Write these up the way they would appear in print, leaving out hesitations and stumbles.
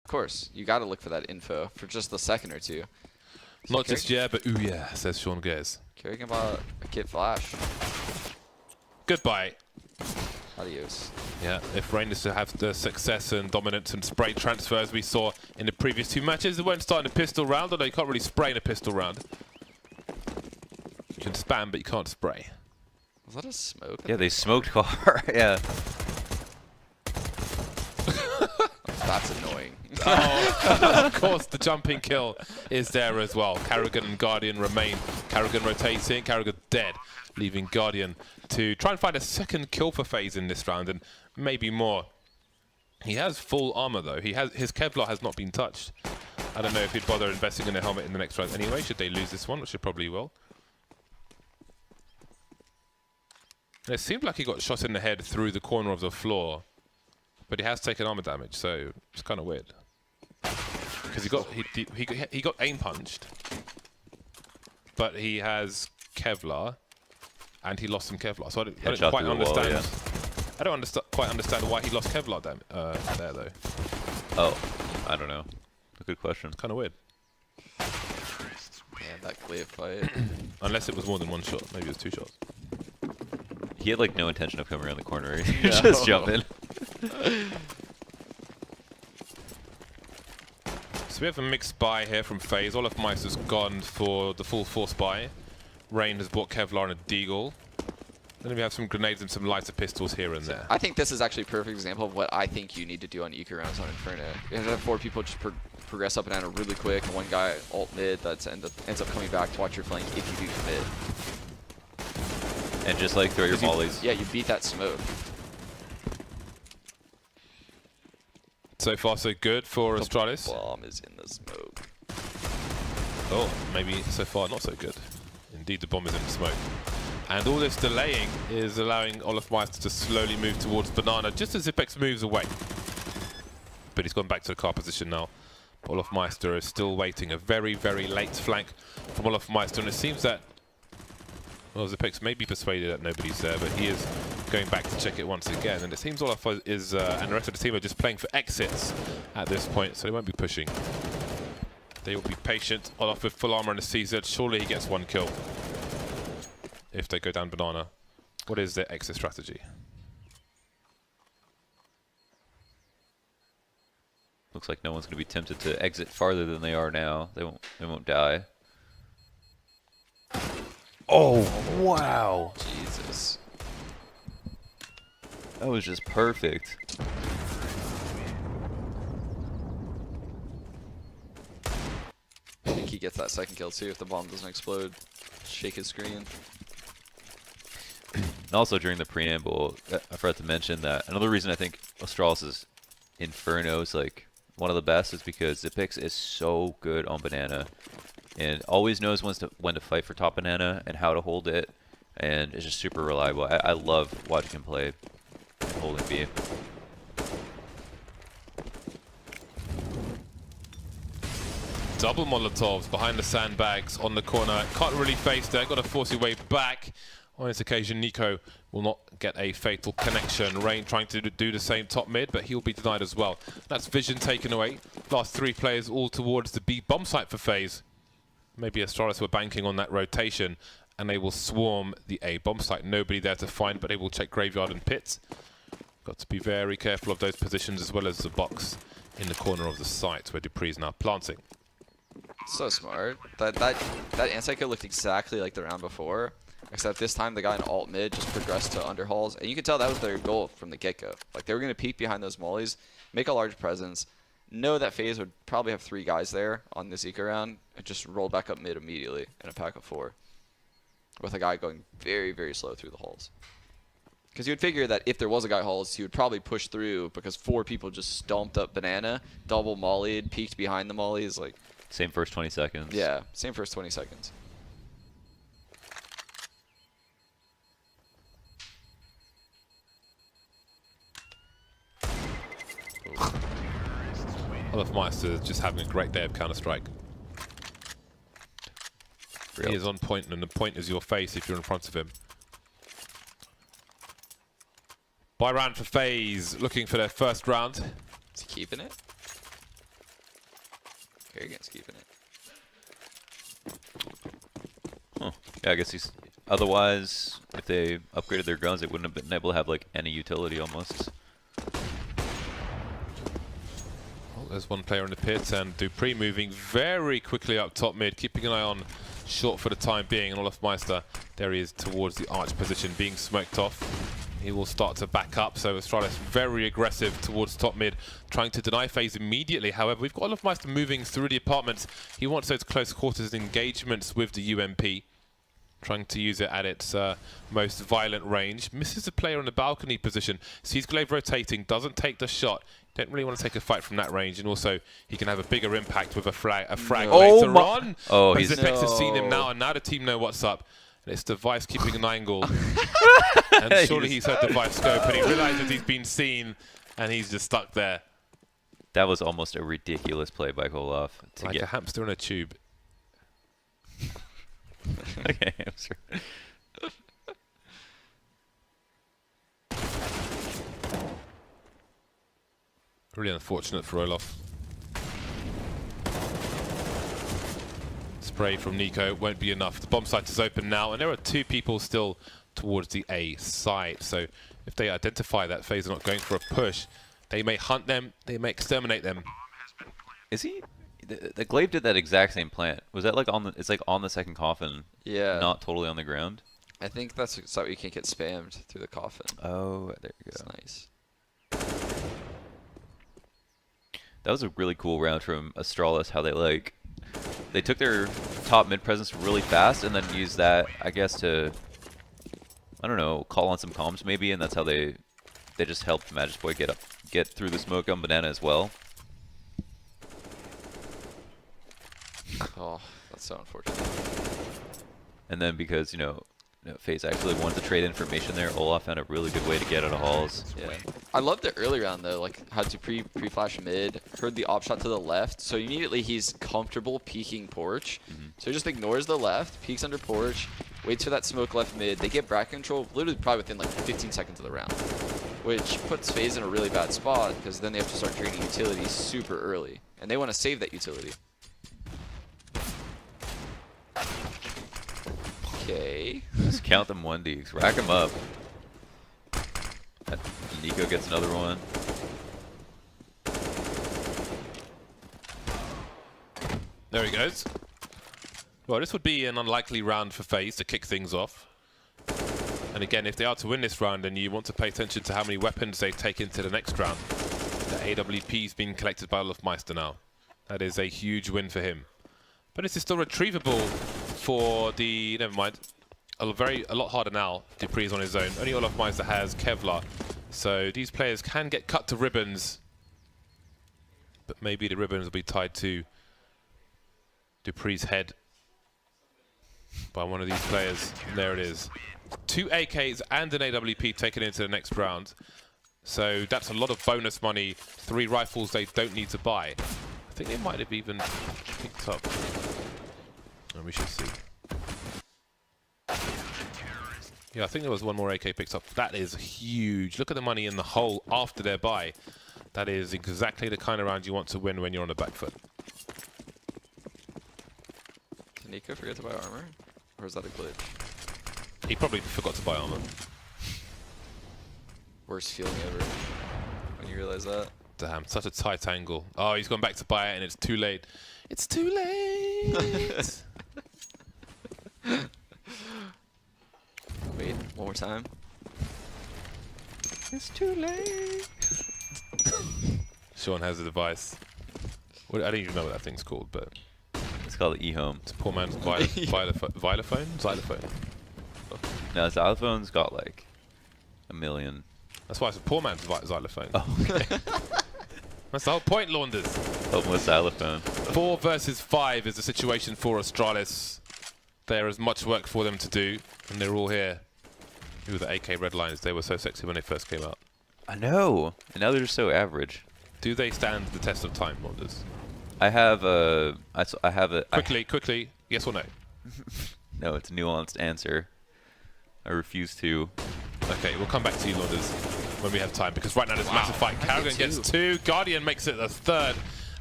course. You got to look for that info for just the second or two. So Not just yeah, but ooh yeah, says Sean Gares. Caring about a kit flash. Goodbye. Adios. Yeah, if Rain is to have the success and dominance and spray transfers we saw in the previous 2 matches, it won't start in a pistol round, although you can't really spray in a pistol round. You can spam, but you can't spray. Was that a smoke? Yeah, they smoked car. Yeah. That's annoying. Oh, of course, the jumping kill is there as well. Karrigan and Guardian remain. Karrigan rotating, Karrigan dead, leaving Guardian to try and find a second kill for Faze in this round, and maybe more. He has full armor though. His Kevlar has not been touched. I don't know if he'd bother investing in a helmet in the next round anyway, should they lose this one, which they probably will. And it seemed like he got shot in the head through the corner of the floor, but he has taken armor damage, so it's kind of weird. Because he got aim punched, but he has Kevlar, and he lost some Kevlar. So I don't quite understand. Wall, yeah. I don't quite understand why he lost Kevlar there though. Oh, I don't know. A good question. It's kind of weird. Man, that clear fight. Unless it was more than one shot. Maybe it was 2 shots. He had like no intention of coming around the corner. He just jump in. So we have a mixed buy here from Faze. Olofmeister's gone for the full force buy. Rain has bought Kevlar and a Deagle. Then we have some grenades and some lighter pistols here and there. I think this is actually a perfect example of what I think you need to do on Eco rounds on Inferno. You have to have 4 people just progress up and down really quick, and 1 guy alt mid that ends up coming back to watch your flank if you do commit. And just like throw your mollies. Yeah, you beat that smoke. So far so good for Astralis. The bomb is in the smoke. Oh, maybe so far not so good. Indeed, the bomb is in the smoke. And all this delaying is allowing Olofmeister to slowly move towards Banana, just as Zipex moves away. But he's gone back to the car position now. Olofmeister is still waiting. A very, very late flank from Olofmeister, and it seems that, well, Zipex may be persuaded that nobody's there, but he is going back to check it once again. And it seems Olof is, and the rest of the team are just playing for exits at this point, so they won't be pushing. They will be patient. Olof with full armor and a CZ. Surely he gets 1 kill if they go down Banana. What is their exit strategy? Looks like no one's going to be tempted to exit farther than they are now. They won't die. Oh, wow. Jesus. That was just perfect. I think he gets that second kill too if the bomb doesn't explode. Shake his screen. And also during the preamble, I forgot to mention that another reason I think Astralis' Inferno is like one of the best is because Zipex is so good on Banana and always knows when to fight for top Banana and how to hold it, and it's just super reliable. I love watching him play holding B. Double Molotovs behind the sandbags on the corner. Can't really face there. Got to force your way back. On this occasion, Nico will not get a fatal connection. Rain trying to do the same top mid, but he'll be denied as well. That's vision taken away. Last 3 players all towards the B bomb site for Faze. Maybe Astralis were banking on that rotation, and they will swarm the A bomb site. Nobody there to find, but they will check graveyard and pits. Got to be very careful of those positions, as well as the box in the corner of the site where Dupree's now planting. So smart. That anti-kill looked exactly like the round before, except this time the guy in alt mid just progressed to underhalls, and you could tell that was their goal from the get-go. Like, they were going to peek behind those mollies, make a large presence, know that Faze would probably have 3 guys there on this eco round, and just roll back up mid immediately in a pack of 4, with a guy going very, very slow through the halls. Because you would figure that if there was a guy halls, he would probably push through, because 4 people just stomped up Banana, double mollied, peeked behind the mollies, like... Same first 20 seconds. Yeah, same first 20 seconds. Olofmeister is just having a great day of Counter-Strike. He is on point, and the point is your face if you're in front of him. Buy round for Faze, looking for their first round. Is he keeping it? Arrogant's keeping it. Huh. Yeah, I guess he's. Otherwise, if they upgraded their guns, they wouldn't have been able to have like any utility almost. Well, there's one player in the pit, and Dupree moving very quickly up top mid, keeping an eye on short for the time being. And Olofmeister, there he is towards the arch position, being smoked off. He will start to back up, so Astralis very aggressive towards top mid, trying to deny Faze immediately. However, we've got Olofmeister moving through the apartments. He wants those close quarters engagements with the UMP, trying to use it at its most violent range. Misses the player on the balcony position, sees Glaive rotating, doesn't take the shot. Don't really want to take a fight from that range, and also he can have a bigger impact with a frag later on. Oh, but he's Zipex has seen him now, and now the team know what's up. And it's Device keeping an angle. And surely he's heard Device scope, and he realizes he's been seen, and he's just stuck there. That was almost a ridiculous play by Koloff. Like a hamster in a tube. Okay, hamster. Really unfortunate for Olof. Spray from Nico won't be enough. The bomb site is open now, and there are 2 people still towards the A site. So if they identify that Faze are not going for a push, they may hunt them, they may exterminate them. Is he? The Glaive did that exact same plant. Was that like on the? It's like on the second coffin. Yeah. Not totally on the ground. I think that's so you can't get spammed through the coffin. Oh, there you That's go. nice. That was a really cool round from Astralis. How they took their top mid presence really fast and then used that, I guess, to, I don't know, call on some comms maybe, and that's how they just helped Magisboy get through the smoke on Banana as well. Oh, that's so unfortunate. And then because, you know, Faze actually wanted to trade information there, Olaf found a really good way to get out of halls. Yeah. I loved it early round though, like how to pre-flash mid, heard the op shot to the left, so immediately he's comfortable peeking porch. So he just ignores the left, peeks under porch, waits for that smoke left mid. They get bracket control literally probably within like 15 seconds of the round, which puts Faze in a really bad spot because then they have to start trading utilities super early, and they want to save that utility. Okay. Just count them 1Ds, rack them up. Nico gets another one. There he goes. Well, this would be an unlikely round for Faze to kick things off. And again, if they are to win this round, then you want to pay attention to how many weapons they take into the next round. The AWP's been collected by Olofmeister now. That is a huge win for him. But this is still retrievable for the... Never mind. A lot harder now. Dupree is on his own. Only Olofmeister has Kevlar. So these players can get cut to ribbons. But maybe the ribbons will be tied to Dupree's head by one of these players. There it is. 2 AKs and an AWP taken into the next round. So that's a lot of bonus money. 3 rifles they don't need to buy. I think they might have even picked up. And we should see. Yeah, I think there was one more AK picked up. That is huge. Look at the money in the hole after their buy. That is exactly the kind of round you want to win when you're on the back foot. Did Nico forget to buy armor? Or is that a glitch? He probably forgot to buy armor. Worst feeling ever when you realize that. Damn, such a tight angle. Oh, he's gone back to buy it and it's too late. It's too late! Wait, one more time. It's too late. Sean has a device. I don't even know what that thing's called, but It's called eHome. it's poor man's xylophone? Xylophone. No, Xylophone's got like 1 million. That's why it's a poor man's xylophone. Oh, okay. That's the whole point, Launders. Help with Xylophone. 4 versus 5 is the situation for Astralis. There is much work for them to do, and they're all here. Who were the AK red lines? They were so sexy when they first came out. I know. And now they're just so average. Do they stand the test of time, Launders? I have a... Quickly, yes or no? No, it's a nuanced answer. I refuse to. Okay, we'll come back to you, Launders, when we have time, because right now there's a massive fight. Carrigan gets 2, Guardian makes it the 3rd,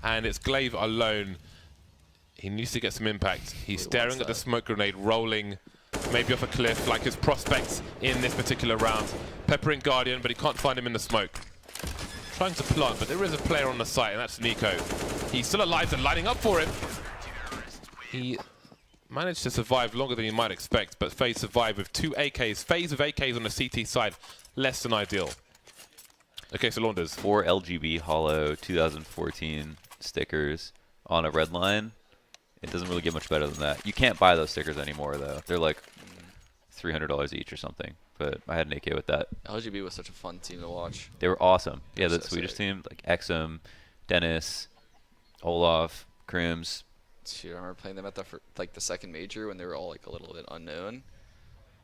and it's Glaive alone He needs to get some impact. He's He staring wants at the that. smoke grenade rolling maybe off a cliff like his prospects in this particular round. Peppering Guardian, but he can't find him in the smoke. Trying to plant, but there is a player on the site, and that's Nico. He's still alive and lining up for him. He managed to survive longer than you might expect, but Faze survived with 2 AKs. Faze with AKs on the CT side, less than ideal. Okay, so Launders. 4 LGB Hollow 2014 stickers on a red line. It doesn't really get much better than that. You can't buy those stickers anymore, though. They're like $300 each or something. But I had an AK with that. LGB was such a fun team to watch. They were awesome. Yeah, the So Swedish sick. team, like Exum, Dennis, Olaf, Krims. Dude, I remember playing them at the second major when they were all like a little bit unknown.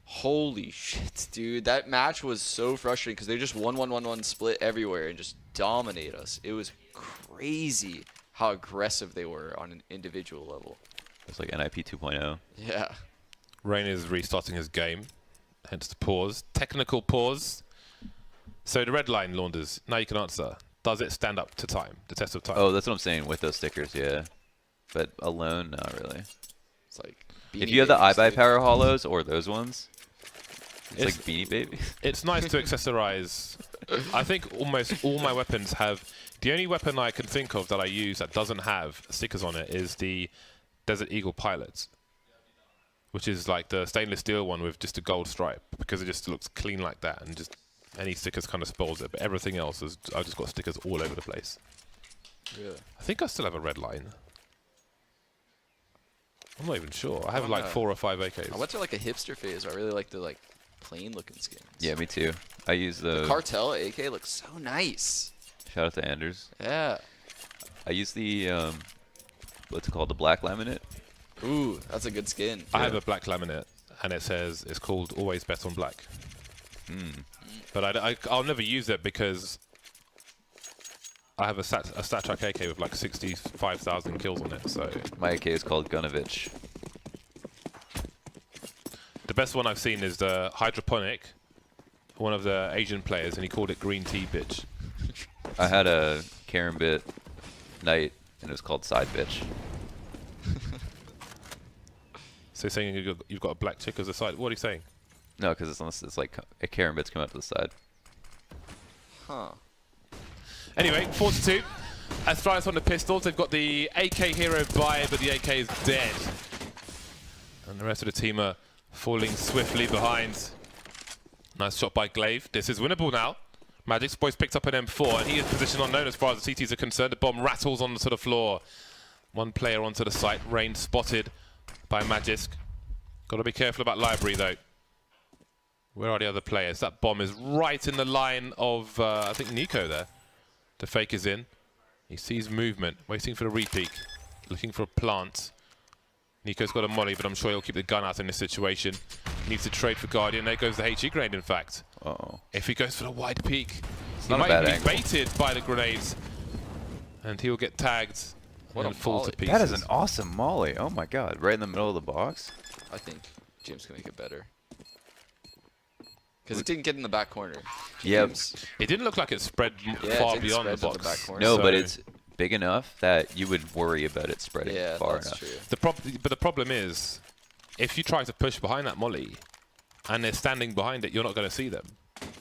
Holy shit, dude. That match was so frustrating because they just 1-1-1-1 split everywhere and just dominate us. It was crazy how aggressive they were on an individual level. It's like NIP 2.0. Yeah. Rain is restarting his game, hence the pause. Technical pause. So the red line, Launders, now you can answer. Does it stand up to time, the test of time? Oh, that's what I'm saying with those stickers, yeah. But alone, not really. It's like If Beanie you have the Babies, iBuy dude. Power Hollows or those ones, it's It's- like Beanie Babies. It's nice to accessorize. I think almost all my weapons have... The only weapon I can think of that I use that doesn't have stickers on it is the Desert Eagle Pilot, which is like the stainless steel one with just a gold stripe, because it just looks clean like that, and just any stickers kind of spoils it. But everything else is... I've just got stickers all over the place. Really? I think I still have a red line. I'm not even sure. I have don't like know. 4 or 5 AKs. I went through like a hipster phase where I really like the like plain looking skins. Yeah, me too. I use the... Cartel AK looks so nice. Shout out to Anders. Yeah. I use the, what's it called, the black laminate. Ooh, that's a good skin. I have a black laminate, and it says it's called Always Bet on Black. But I'll never use it because I have a StatTrack AK with like 65,000 kills on it. So My AK is called Gunovich. the best one I've seen is the Hydroponic, one of the Asian players, and he called it Green Tea Bitch. I had a Karambit Knight, and it was called Side Bitch. So you're saying you've got a black chick as a side. What are you saying? No, because it's like a Karambit's come out to the side. Huh. Anyway, 4-2. Astralis on the pistols. They've got the AK hero by, but the AK is dead. And the rest of the team are falling swiftly behind. Nice shot by Glaive. This is winnable now. Magic's boys picked up an M4, and he is positioned unknown as far as the CTs are concerned. The bomb rattles onto the floor. One player onto the site. Rain spotted by Magisk. Got to be careful about Library, though. Where are the other players? That bomb is right in the line of, I think, Nico there. The fake is in. He sees movement, waiting for the repeat, looking for a plant. Nico's got a molly, but I'm sure he'll keep the gun out in this situation. Needs to trade for Guardian. There goes the HE grenade, in fact. Uh-oh. If he goes for the wide peak, he not a might bad be angle. baited by the grenades. And he'll get tagged What and a fall to volley. pieces. That is an awesome molly. Oh my god, right in the middle of the box. I think James can make it better. Because it didn't get in the back corner. Yeah. James, It didn't look like it spread Yeah, it far didn't beyond the spread to the box. back corner. No, but So- it's big enough that you would worry about it spreading yeah, far that's enough. true. But the problem is, if you try to push behind that molly, and they're standing behind it, you're not going to see them.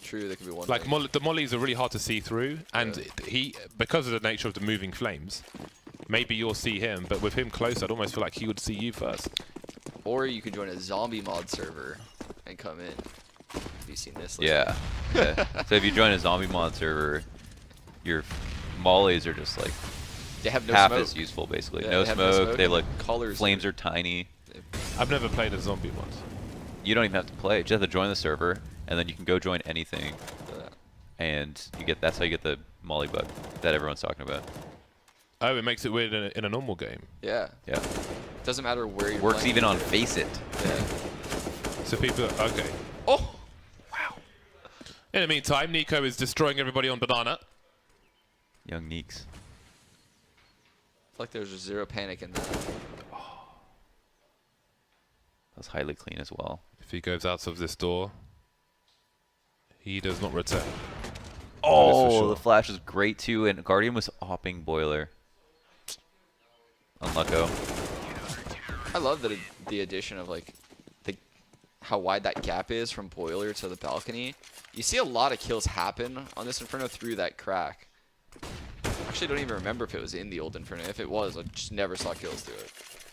True, there could be one. Like thing. the mollies are really hard to see through, and he, because of the nature of the moving flames, maybe you'll see him, but with him close, I'd almost feel like he would see you first. Or you could join a zombie mod server and come in. Have you seen this? Yeah. Yeah. So if you join a zombie mod server, your mollies are just like They have no half smoke. as useful, basically. Yeah, No they have smoke. They and look. the colors. Flames are tiny. I've never played a zombie once. You don't even have to play. You just have to join the server, and then you can go join anything, uh, and you get. That's how you get the molly bug that everyone's talking about. Oh, it makes it weird in a normal game. yeah. Yeah. Doesn't matter where you're Works playing even on either. Face It. Yeah. So people, okay. Oh! In the meantime, Nico is destroying everybody on Banana. Young Neeks. I feel like there's just zero panic in that. That's highly clean as well. If he goes out of this door, he does not return. Oh, sure. the flash is great too, and Guardian was hopping boiler. Unlucko. I love the addition of like how wide that gap is from boiler to the balcony. You see a lot of kills happen on this Inferno through that crack. Actually, don't even remember if it was in the old Inferno. If it was, I just never saw kills through it.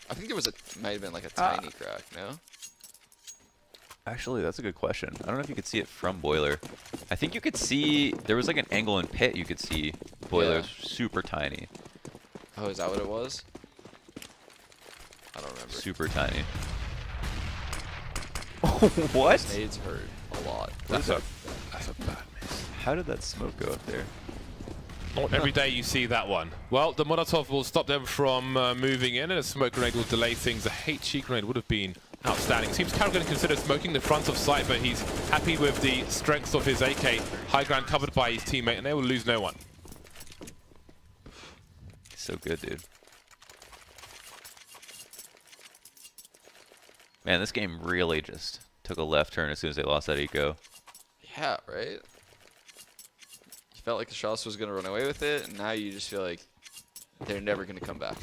I think there was might have been like a tiny crack. No. Actually, that's a good question. I don't know if you could see it from boiler. I think you could see there was like an angle in pit. You could see boiler's super tiny. Oh, is that what it was? I don't remember. Super tiny. What? Nades hurt a lot. That's a bad miss. How did that smoke go up there? Not every day you see that one. Well, the Molotov will stop them from moving in, and a smoke grenade will delay things. A HE grenade would have been outstanding. Seems Karrigan consider smoking the front of sight, but he's happy with the strength of his AK. High ground covered by his teammate, and they will lose no one. So good, dude. Man, this game really just took a left turn as soon as they lost that eco. Yeah, right? You felt like the Astralis was going to run away with it, and now you just feel like they're never going to come back.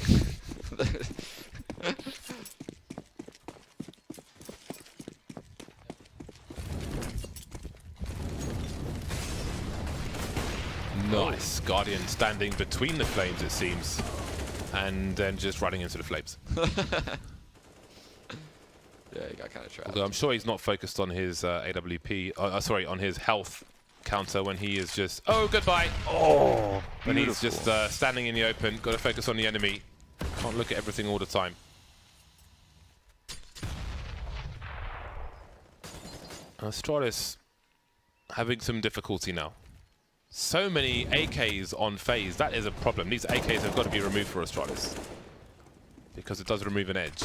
Nice. Guardian standing between the flames, it seems, and then just running into the flames. Yeah, he got kind of trapped. Although I'm sure he's not focused on his AWP, sorry, on his health counter when he is just, oh, goodbye. Oh, When he's just standing in the open, got to focus on the enemy. Can't look at everything all the time. Astralis having some difficulty now. So many AKs on Faze, that is a problem. These AKs have got to be removed for Astralis, because it does remove an edge.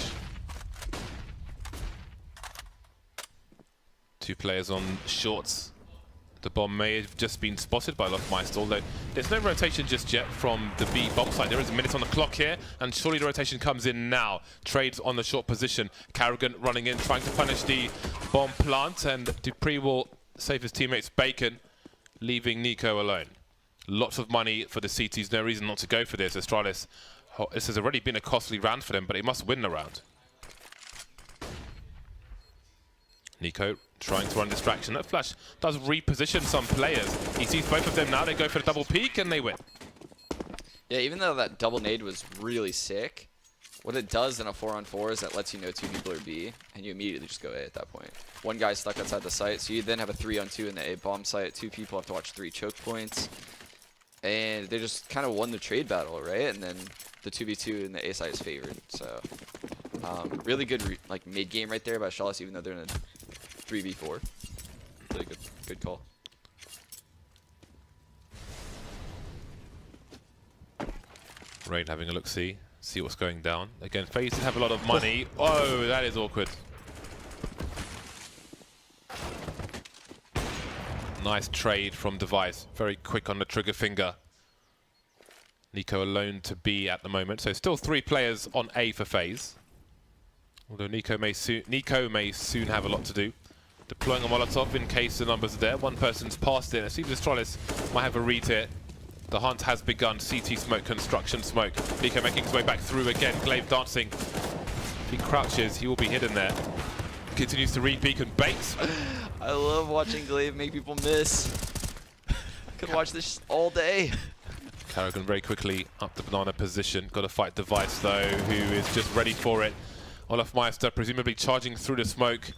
2 players on shorts. The bomb may have just been spotted by Lockmeister, although there's no rotation just yet from the B bomb side. There is a minute on the clock here, and surely the rotation comes in now. Trades on the short position. Karrigan running in, trying to punish the bomb plant, and Dupree will save his teammates Bacon, leaving Nico alone. Lots of money for the CTs, no reason not to go for this. Astralis, this has already been a costly round for them, but they must win the round. Nico trying to run distraction. That flash does reposition some players. He sees both of them now. They go for the double peek and they win. Yeah, even though that double nade was really sick, what it does in a 4-on-4 is that lets you know 2 people are B, and you immediately just go A at that point. 1 guy's stuck outside the site, so you then have a 3-on-2 in the A bomb site. 2 people have to watch 3 choke points. And they just kind of won the trade battle, right? And then the 2v2 in the A side is favored. So really good like mid game right there by Astralis, even though they're in a 3v4. Really good call. Rain having a look-see. See what's going down. Again, Faze did have a lot of money. Oh, that is awkward. Nice trade from Device. Very quick on the trigger finger. Nico alone to B at the moment. So still 3 players on A for Faze. Although Nico may soon have a lot to do. Deploying a Molotov in case the numbers are there. 1 person's passed it. It seems Astralis might have a read here. The hunt has begun. CT smoke, construction smoke. Nico making his way back through again. Glaive dancing. If he crouches, he will be hidden there. Continues to read beacon. Bates. I love watching Glaive make people miss. I could watch this all day. Karrigan very quickly up the banana position. Got to fight Device though, who is just ready for it. Olafmeister presumably charging through the smoke.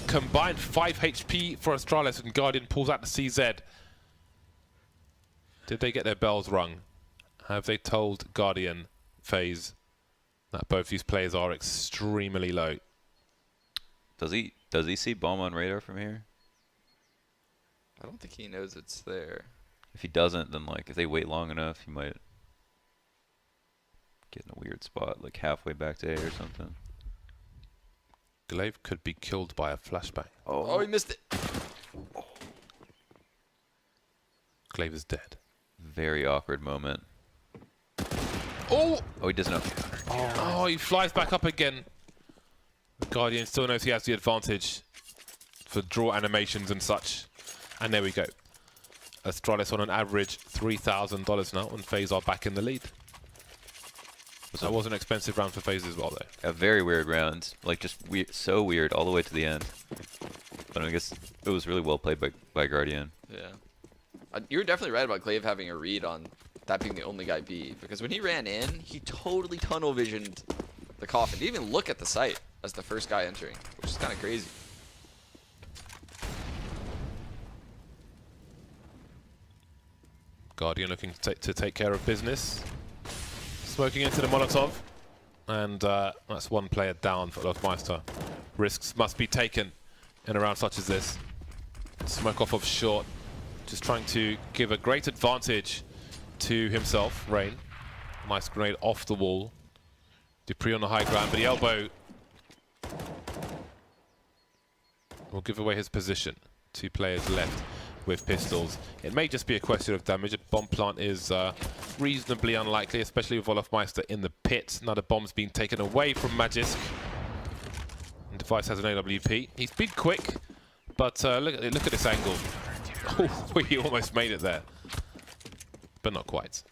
Combined 5 HP for Astralis, and Guardian pulls out the CZ. Did they get their bells rung? Have they told Guardian, Faze, that both these players are extremely low? Does he see bomb on radar from here? I don't think he knows it's there. If he doesn't, then like if they wait long enough, he might get in a weird spot, like halfway back to A or something. Glaive could be killed by a flashbang. Oh, he missed it. Glaive is dead. Very awkward moment. Oh! Oh, he doesn't know. Oh, he flies back up again. The Guardian still knows he has the advantage for draw animations and such. And there we go. Astralis on an average $3,000 now, and Faze are back in the lead. That was an expensive round for Faze as well, though. A very weird round. Like, just so weird all the way to the end. But I guess it was really well played by Guardian. Yeah. You were definitely right about Glaive having a read on that being the only guy B. Because when he ran in, he totally tunnel visioned the coffin. He didn't even look at the site as the first guy entering, which is kind of crazy. Guardian looking to take care of business. Smoking into the Molotov. And that's one player down for Olofmeister. Risks must be taken in a round such as this. Smoke off of short. Just trying to give a great advantage to himself, Rain. Nice grenade off the wall. Dupree on the high ground, but the elbow will give away his position. 2 players left with pistols. It may just be a question of damage. A bomb plant is reasonably unlikely, especially with Olofmeister in the pit. Now the bomb's been taken away from Magisk. And Device has an AWP. He's been quick, but look at this angle. Oh, he almost made it there, but not quite.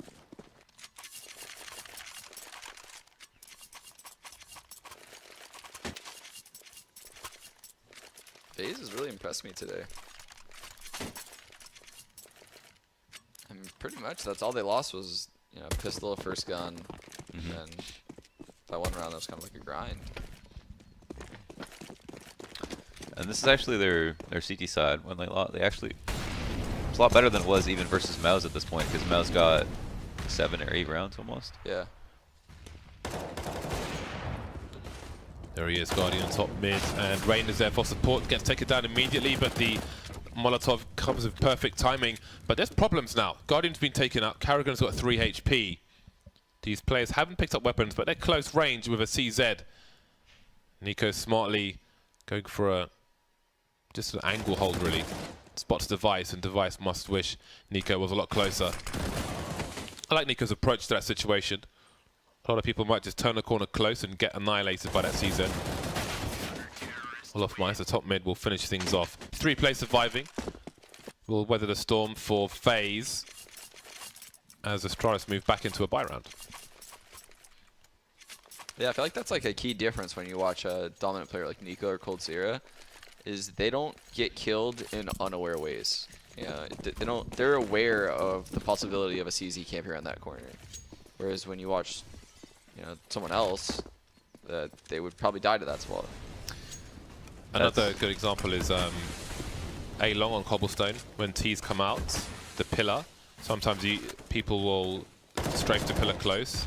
Faze has really impressed me today. I mean, pretty much that's all they lost was, you know, pistol, first gun, and that one round that was kind of like a grind. And this is actually their CT side. When they lost, they actually, it's a lot better than it was even versus Mouse at this point, because Mouse got 7 or 8 rounds almost. Yeah. There he is, Guardian top mid, and Rain is there for support. Gets taken down immediately, but the Molotov comes with perfect timing. But there's problems now. Guardian's been taken out. Carrigan's got 3 HP. These players haven't picked up weapons, but they're close range with a CZ. Nico smartly going for just an angle hold, really. Spots Device, and Device must wish Nico was a lot closer. I like Nico's approach to that situation. A lot of people might just turn the corner close and get annihilated by that CZ. Olofmeister, top mid, will finish things off. 3 players surviving. Will weather the storm for Faze as Astralis move back into a buy round. Yeah, I feel like that's like a key difference when you watch a dominant player like Nico or Cold Zera, is they don't get killed in unaware ways. Yeah, they're aware of the possibility of a CZ camping around that corner. Whereas when you watch, you know, someone else, they would probably die to that spot. Another good example is A long on Cobblestone. When T's come out, the pillar, sometimes people will strafe the pillar close,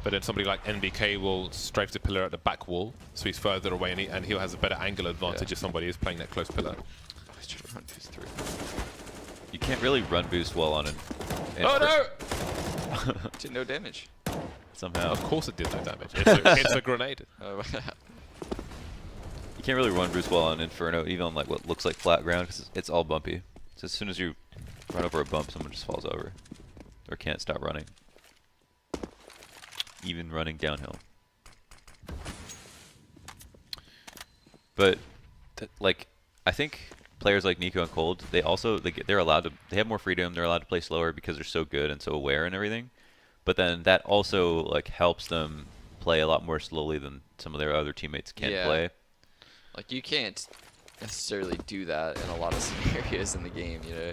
but then somebody like NBK will strafe the pillar at the back wall, so he's further away, and he has a better angle advantage if somebody is playing that close pillar. He's trying to run boost through. You can't really run boost well on an... Oh no! Did no damage. Somehow. Of course it did no damage. It's a grenade. You can't really run boost well on Inferno, even on like what looks like flat ground, because it's all bumpy. So as soon as you run over a bump, someone just falls over. Or can't stop running. Even running downhill. But, like, I think players like Nico and Cold, they're allowed to, they have more freedom, they're allowed to play slower because they're so good and so aware and everything. But then that also, like, helps them play a lot more slowly than some of their other teammates can play. Like, you can't necessarily do that in a lot of scenarios in the game, you know.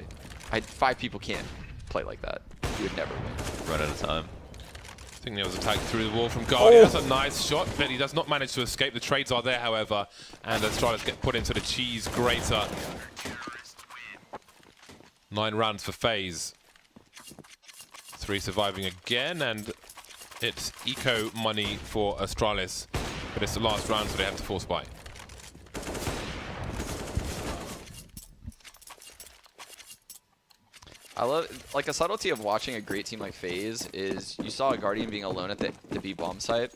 5 people can't play like that. You would never win. Run out of time. I think there was a tag through the wall from Guardian. That's a nice shot, but he does not manage to escape. The trades are there, however, and Astralis get put into the cheese grater. 9 rounds for Faze. 3 surviving again, and it's eco money for Astralis, but it's the last round, so they have to force buy. I love, like, a subtlety of watching a great team like Faze is you saw a Guardian being alone at the B bomb site,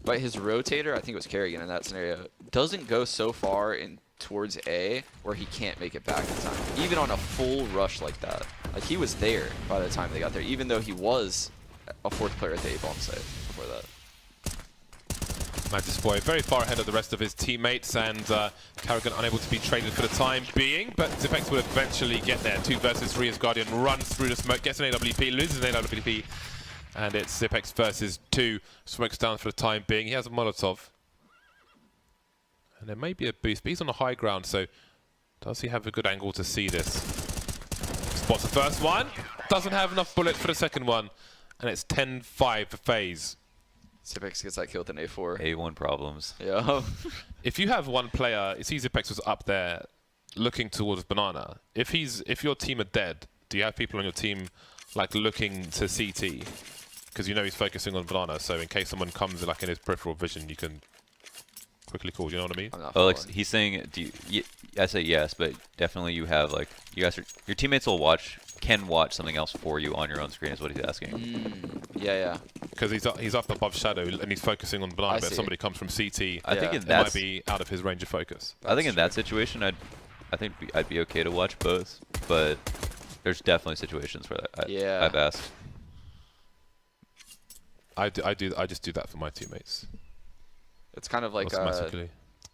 but his rotator, I think it was Kerrigan in that scenario, doesn't go so far in towards A where he can't make it back in time, even on a full rush like that. Like, he was there by the time they got there, even though he was a 4th player at the A bomb site before that. Magisk Boy very far ahead of the rest of his teammates, and Carrigan unable to be traded for the time being, but Zipex will eventually get there. 2 versus 3 as Guardian runs through the smoke, gets an AWP, loses an AWP, And it's Zipex versus 2. Smokes down for the time being. He has a Molotov. And there may be a boost, but he's on the high ground, so does he have a good angle to see this? Spots the first one. Doesn't have enough bullets for the second one. And it's 10-5 for Faze. Zipex gets that kill with an A4. A1 problems. Yeah. If you have one player, you see Zipex was up there looking towards Banana. If your team are dead, do you have people on your team like looking to CT? Because you know he's focusing on Banana, so in case someone comes like in his peripheral vision, you can quickly call. You know what I mean? Oh, like he's saying, I say yes, but definitely you have like your teammates will can watch something else for you on your own screen is what he's asking. Yeah. Because he's up above Shadow and he's focusing on Banana, but if somebody comes from CT, I think it might be out of his range of focus. I think in that situation, I think I'd be okay to watch both, but there's definitely situations where I've asked. I just do that for my teammates. It's kind of like Automatically.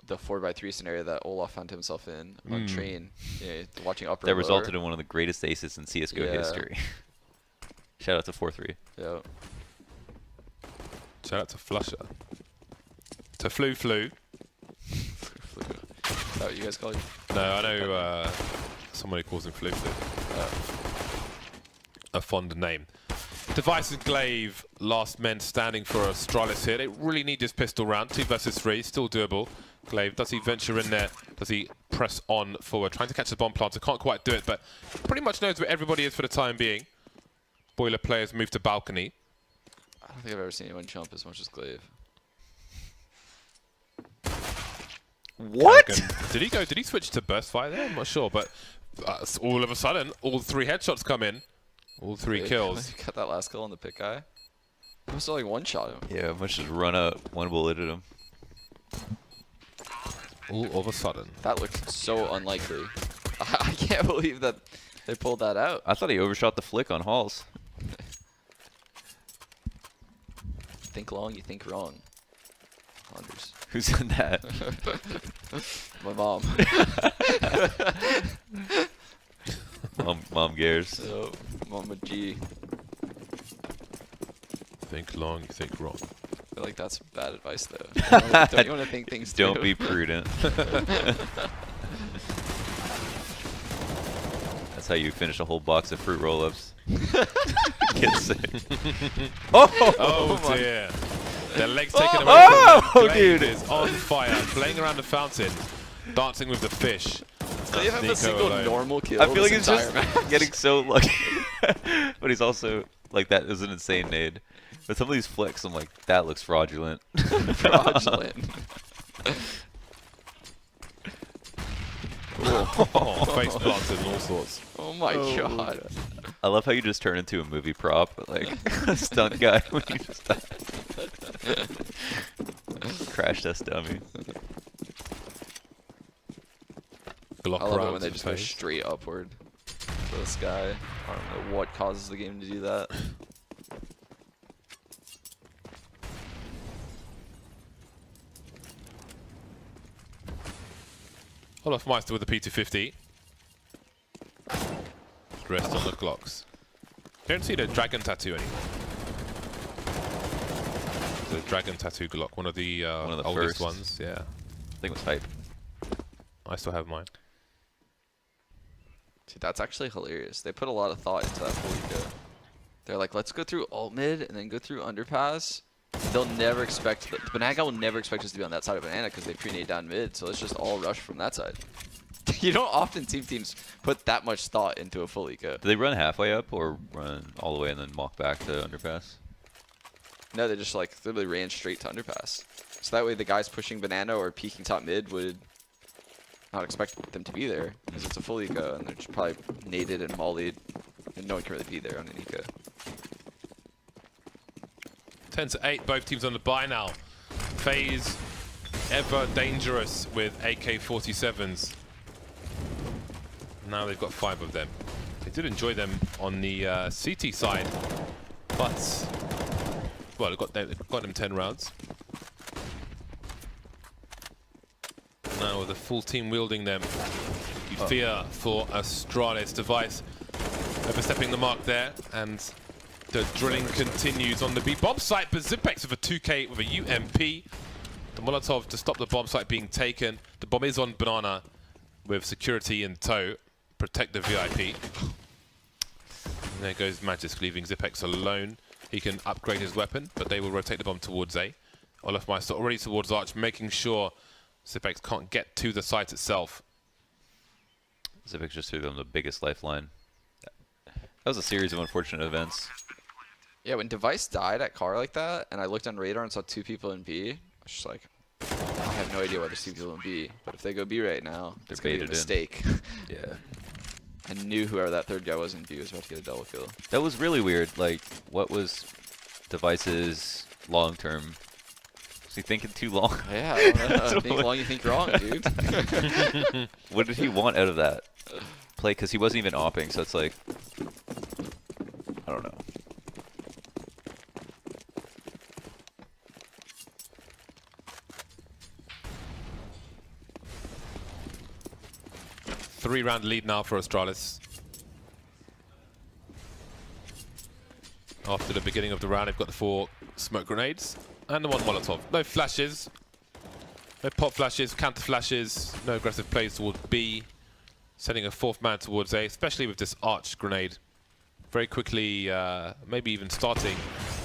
The 4x3 scenario that Olaf found himself in on train. Yeah, watching upper. That resulted in one of the greatest aces in CS:GO history. Shout out to 4-3. Yeah. Shout out to Flusher. To Flu. Is that what you guys call it? No, I know somebody calls him Flu. A fond name. Device and Glaive, last men standing for Astralis here. They really need this pistol round. 2 versus 3, still doable. Glaive, does he venture in there? Does he press on forward? Trying to catch the bomb planter, can't quite do it, but pretty much knows where everybody is for the time being. Boiler players move to balcony. I don't think I've ever seen anyone jump as much as Glaive. What? Did he switch to burst fire there? I'm not sure, but all of a sudden, all 3 headshots come in. All 3 kills. Got that last kill on the pit guy. He must have like one-shot him. Yeah, must just run up, one bullet at him. All of a sudden. That looked so unlikely. I can't believe that they pulled that out. I thought he overshot the flick on Halls. Think long, you think wrong. Anders. Who said that? My mom. Mom Gears. So, Mama G. Think long, you think wrong. I feel like that's bad advice, though. Don't you want to think things through? Don't be prudent. That's how you finish a whole box of fruit roll-ups. Get sick. Oh dear. Their legs taken away from him. Glaive is on fire, playing around the fountain, dancing with the fish. Do you have a single normal kill? I feel like he's just getting so lucky. But he's also, like, that is an insane nade. But some of these flicks, I'm like, that looks fraudulent. Fraudulent. Face planted and all sorts. Oh my god. I love how you just turn into a movie prop, like a stunt guy when you just crash test dummy. I love it when they just go straight upward to the sky. I don't know what causes the game to do that. Olaf Meister with the P250. Rest on the Glocks. Don't see the dragon tattoo anymore. The dragon tattoo Glock, one of the oldest ones. Yeah. I think it was hype. I still have mine. Dude, that's actually hilarious. They put a lot of thought into that fully go. They're like, let's go through alt mid and then go through underpass. They'll never expect, the banana guy will never expect us to be on that side of banana because they pre-nade down mid, so let's just all rush from that side. You don't often see teams put that much thought into a full eco. Do they run halfway up or run all the way and then walk back to underpass? No, they just like literally ran straight to underpass. So that way the guys pushing banana or peeking top mid would not expect them to be there because it's a full eco and they're just probably naded and mollied and no one can really be there on an eco. 10-8, both teams on the buy now. Faze ever dangerous with AK-47s. Now they've got 5 of them. They did enjoy them on the CT side, but well, they've got them 10 rounds. Now with a full team wielding them, you fear for Astralis. Device overstepping the mark there, and The drilling continues on the B bomb site, but Zipex with a 2K with a UMP. The Molotov to stop the bomb site being taken. The bomb is on Banana with security in tow. Protect the VIP. And there goes Magisk, leaving Zipex alone. He can upgrade his weapon, but they will rotate the bomb towards A. Olofmeister already towards Arch, making sure Zipex can't get to the site itself. Zipex just threw them the biggest lifeline. That was a series of unfortunate events. Yeah, when Device died at car like that, and I looked on radar and saw 2 people in B, I was just like, I have no idea why there's 2 people in B. But if they go B right now, it's going to be a mistake. Yeah. I knew whoever that 3rd guy was in B was about to get a double kill. That was really weird. Like, what was Device's long-term? Was he thinking too long? Yeah, I don't know. Think long, you think wrong, dude. What did he want out of that play? Because he wasn't even opping, so it's like, I don't know. Three-round lead now for Astralis. After the beginning of the round, they've got the 4 smoke grenades and the 1 Molotov. No flashes, no pop flashes, counter flashes, no aggressive plays towards B. Sending a 4th man towards A, especially with this Arch grenade. Very quickly, maybe even starting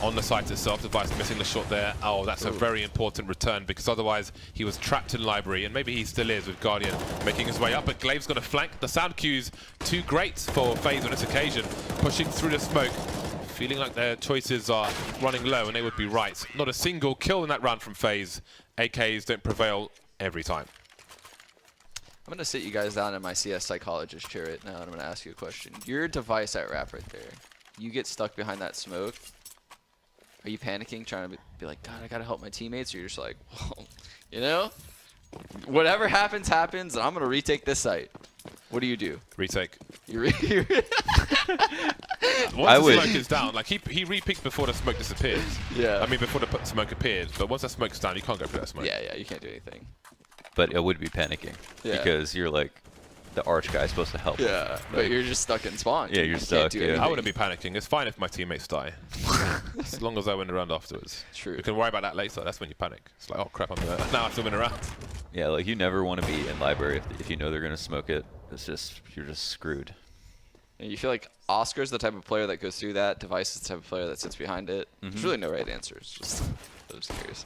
on the site itself. Device missing the shot there. Oh, that's a very important return, because otherwise he was trapped in library, and maybe he still is with Guardian making his way up. But Glaive's got a flank. The sound cue's too great for FaZe on this occasion. Pushing through the smoke, feeling like their choices are running low, and they would be right. Not a single kill in that round from FaZe. AKs don't prevail every time. I'm going to sit you guys down in my CS psychologist chair right now, and I'm going to ask you a question. Your Device at Rap right there. You get stuck behind that smoke. Are you panicking, trying to be like, God, I got to help my teammates? Or you're just like, well, you know, whatever happens, happens, and I'm going to retake this site. What do you do? Retake. Once the smoke is down, like he re-peeked before the smoke disappeared. Yeah. I mean, before the smoke appeared. But once that smoke's down, you can't go through that smoke. Yeah, you can't do anything. But I would be panicking. Yeah. Because you're like, the Arch guy's supposed to help. Yeah, but you're just stuck in spawn. Yeah, you're stuck. Yeah. I wouldn't be panicking. It's fine if my teammates die. As long as I win the round afterwards. True. You can worry about that later. That's when you panic. It's like, oh crap, I'm there. Now I have to win a round. Yeah, like you never want to be in library if you know they're gonna smoke it. It's just, you're just screwed. And you feel like Oscar's the type of player that goes through that. Device is the type of player that sits behind it. There's really no right answers. Just I'm just curious.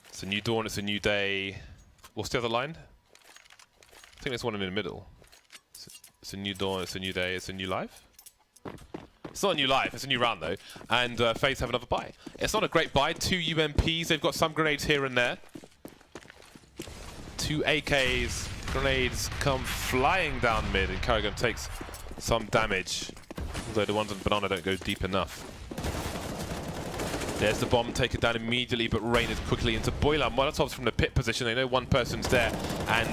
It's a new dawn, it's a new day. What's the other line? I think there's one in the middle. It's a new dawn, it's a new day, it's a new life. It's not a new life, it's a new round though. And FaZe have another buy. It's not a great buy. 2 UMPs, they've got some grenades here and there. 2 AKs, grenades come flying down mid, and Karrigan takes some damage. Although the ones on Banana don't go deep enough. There's the bomb, take it down immediately, but Rain is quickly into Boiler. Molotov's from the pit position, they know one person's there, and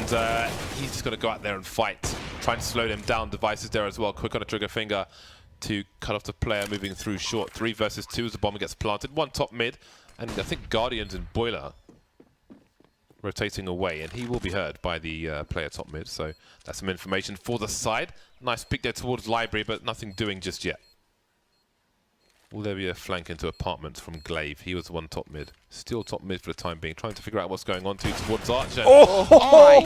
he's just going to go out there and fight. Trying to slow them down. Device is there as well, quick on the trigger finger to cut off the player moving through short. 3 versus 2 as the bomb gets planted. 1 top mid, and I think Guardians and Boiler rotating away, and he will be heard by the player top mid, so that's some information for the side. Nice pick there towards Library, but nothing doing just yet. Will there be a flank into apartments from Glaive? He was the one top mid. Still top mid for the time being. Trying to figure out what's going on towards Arch. Oh my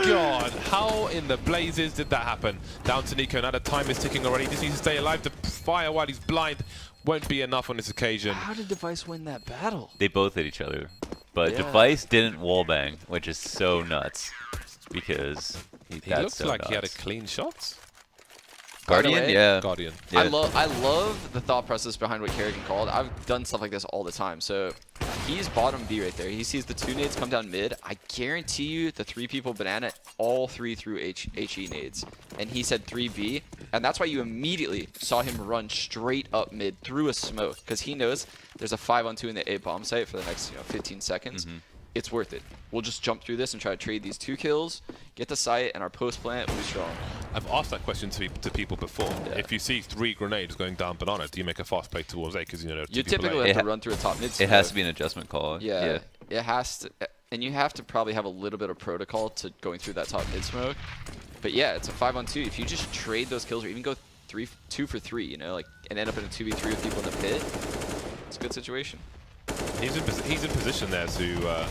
god! How in the blazes did that happen? Down to Nico. Now the time is ticking already. He just needs to stay alive. To fire while he's blind won't be enough on this occasion. How did Device win that battle? They both hit each other. But Device didn't wallbang, which is so nuts. Because he looked like he had a clean shot. Guardian, yeah. Guardian. Yeah. I love the thought process behind what Karrigan called. I've done stuff like this all the time. So he's bottom B right there. He sees the 2 nades come down mid. I guarantee you the 3 people Banana, all 3 through HE nades. And he said 3B. And that's why you immediately saw him run straight up mid through a smoke. Because he knows there's a 5-on-2 in the A bomb site for the next 15 seconds. it's worth it. We'll just jump through this and try to trade these 2 kills, get the site, and our post plant will be strong. I've asked that question to people before. Yeah. If you see 3 grenades going down banana, do you make a fast play towards A? Because you know You two people typically A. have to run through a top mid smoke. It has to be an adjustment call. Yeah, it has to, and you have to probably have a little bit of protocol to going through that top mid smoke. But yeah, it's a 5-on-2. If you just trade those kills or even go 2 for 3, you know, like, and end up in a 2v3 with people in the pit, it's a good situation. He's in position there to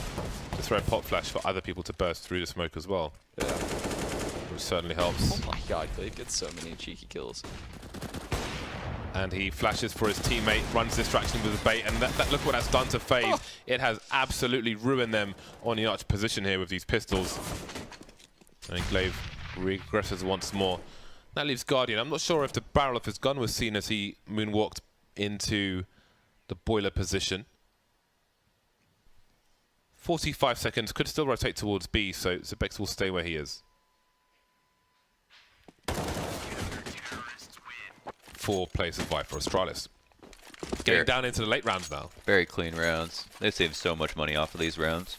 throw a pop flash for other people to burst through the smoke as well. Yeah. Which certainly helps. Oh my god, Clay gets so many cheeky kills. And he flashes for his teammate, runs distraction with the bait, and look what that's done to Faze. Oh. It has absolutely ruined them on the arch position here with these pistols. And Glaive regresses once more. That leaves Guardian. I'm not sure if the barrel of his gun was seen as he moonwalked into the boiler position. 45 seconds, could still rotate towards B, so Zebex will stay where he is. 4 players survive for Astralis. Getting down into the late rounds now. Very clean rounds. They saved so much money off of these rounds.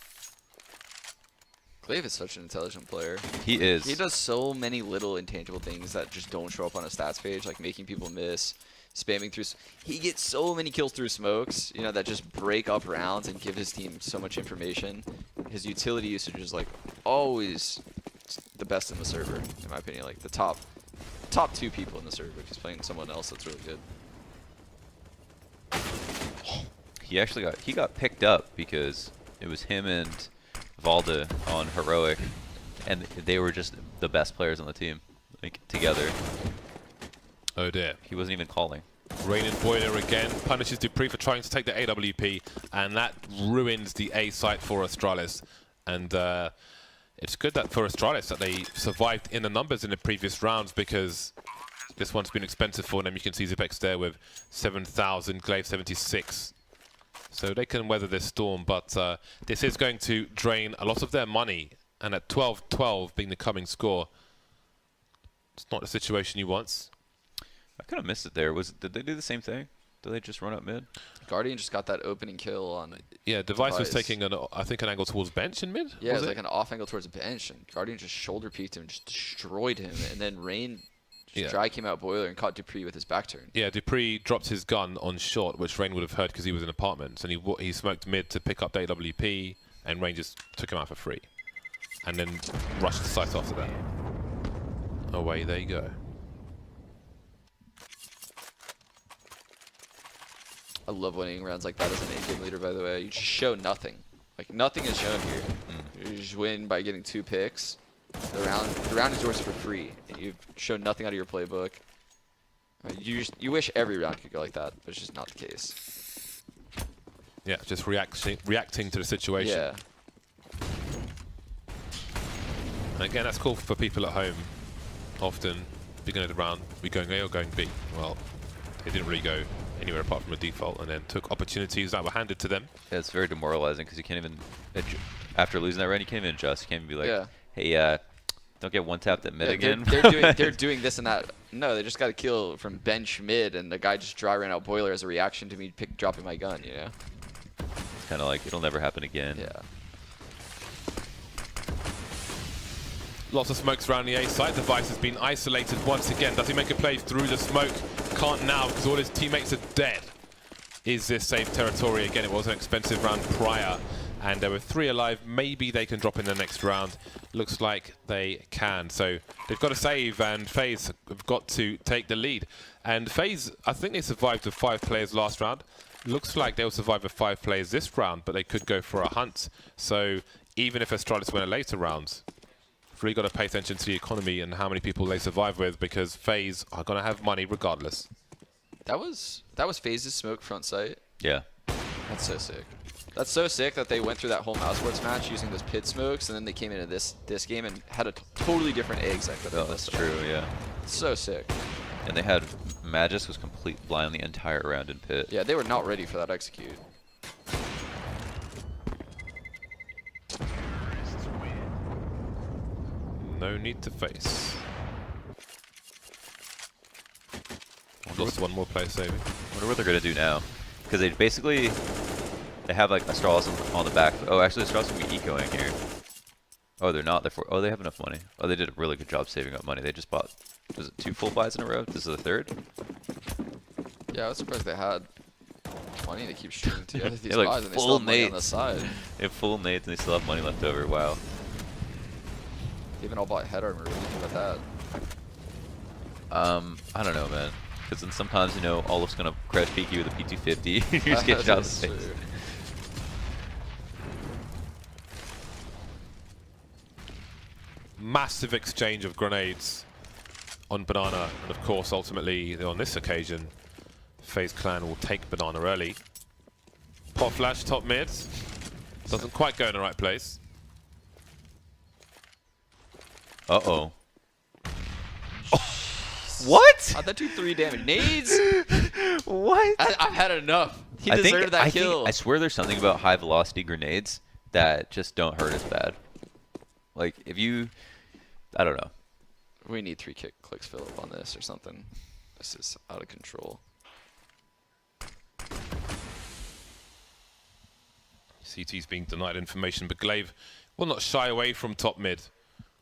Glaive is such an intelligent player. He is. He does so many little intangible things that just don't show up on a stats page, like making people miss, spamming through. He gets so many kills through smokes, you know, that just break up rounds and give his team so much information. His utility usage is like always the best in the server, in my opinion. Like the top 2 people in the server. If he's playing someone else that's really good. He actually got picked up because it was him and Valda on Heroic, and they were just the best players on the team, like together. Oh dear. He wasn't even calling. Rain and Boiler again punishes Dupree for trying to take the AWP, and that ruins the A site for Astralis. And it's good that for Astralis that they survived in the numbers in the previous rounds, because this one's been expensive for them. You can see Zebex there with 7,000, Glaive 76. So they can weather this storm, but this is going to drain a lot of their money. And at 12-12 being the coming score, it's not the situation you want. I kind of missed it there. Did they do the same thing? Did they just run up mid? Guardian just got that opening kill on. Yeah, Device was taking I think an angle towards bench in mid. Yeah, it was like an off angle towards a bench, and Guardian just shoulder peeked him, and just destroyed him, and then Rain dry came out Boiler and caught Dupree with his back turn. Yeah, Dupree dropped his gun on short, which Rain would have heard because he was in apartments, and he smoked mid to pick up the AWP, and Rain just took him out for free, and then rushed the site after that. Away they go. I love winning rounds like that as an in-game leader, by the way. You just show nothing. Like, nothing is shown here. You just win by getting 2 picks. The round is yours for free. And you've shown nothing out of your playbook. You wish every round could go like that, but it's just not the case. Yeah, just reacting to the situation. Yeah. And again, that's cool for people at home. Often, beginning of the round, we going A or going B. Well, they didn't really go anywhere apart from a default, and then took opportunities that were handed to them. Yeah, it's very demoralizing because you can't even, after losing that round, you can't even adjust. You can't even be like, hey, don't get one tapped at mid again. They're doing this and that. No, they just got a kill from bench mid, and the guy just dry ran out Boiler as a reaction to me dropping my gun, you know? It's kind of like, it'll never happen again. Yeah. Lots of smokes around the A site. Device has been isolated once again. Does he make a play through the smoke? Can't now because all his teammates are dead. Is this safe territory? Again, it was an expensive round prior, and there were 3 alive. Maybe they can drop in the next round. Looks like they can. So they've got to save, and Faze have got to take the lead. And Faze, I think they survived with 5 players last round. Looks like they'll survive with 5 players this round, but they could go for a hunt. So even if Astralis win a later round, really got to pay attention to the economy and how many people they survive with, because Faze are going to have money regardless. That was Faze's smoke front sight. Yeah. That's so sick. That's so sick that they went through that whole Mousesports match using those pit smokes, and then they came into this game and had a totally different A exec. Oh, that's true, yeah. So sick. And they had Magus was complete blind the entire round in pit. Yeah, they were not ready for that execute. No need to face. Lost one more player saving. I wonder what they're going to do now. Because they basically, They have like Astralis on the back. Oh, actually, Astralis will be ecoing here. Oh, they're not. Oh, they have enough money. Oh, they did a really good job saving up money. They just bought, was it 2 full buys in a row? This is the 3rd? Yeah, I was surprised they had money to keep shooting together these like buys, and they still have money on the nades. side. They have full nades and they still have money left over. Wow. They even all bought head armor. What do you think about I don't know, man. Because then sometimes, you know, Olaf's going to crash peek you with a P250. You just get shot in the face. True. Massive exchange of grenades on Banana, and of course, ultimately, on this occasion, FaZe Clan will take Banana early. Pop flash, top mid. Doesn't quite go in the right place. Uh-oh. What? How'd that do 3 damage? Nades? What? I've had enough. He deserved that kill. I swear there's something about high velocity grenades that just don't hurt as bad. Like, if you... I don't know. We need 3 clicks fill up on this or something. This is out of control. CT's being denied information, but Glaive will not shy away from top mid.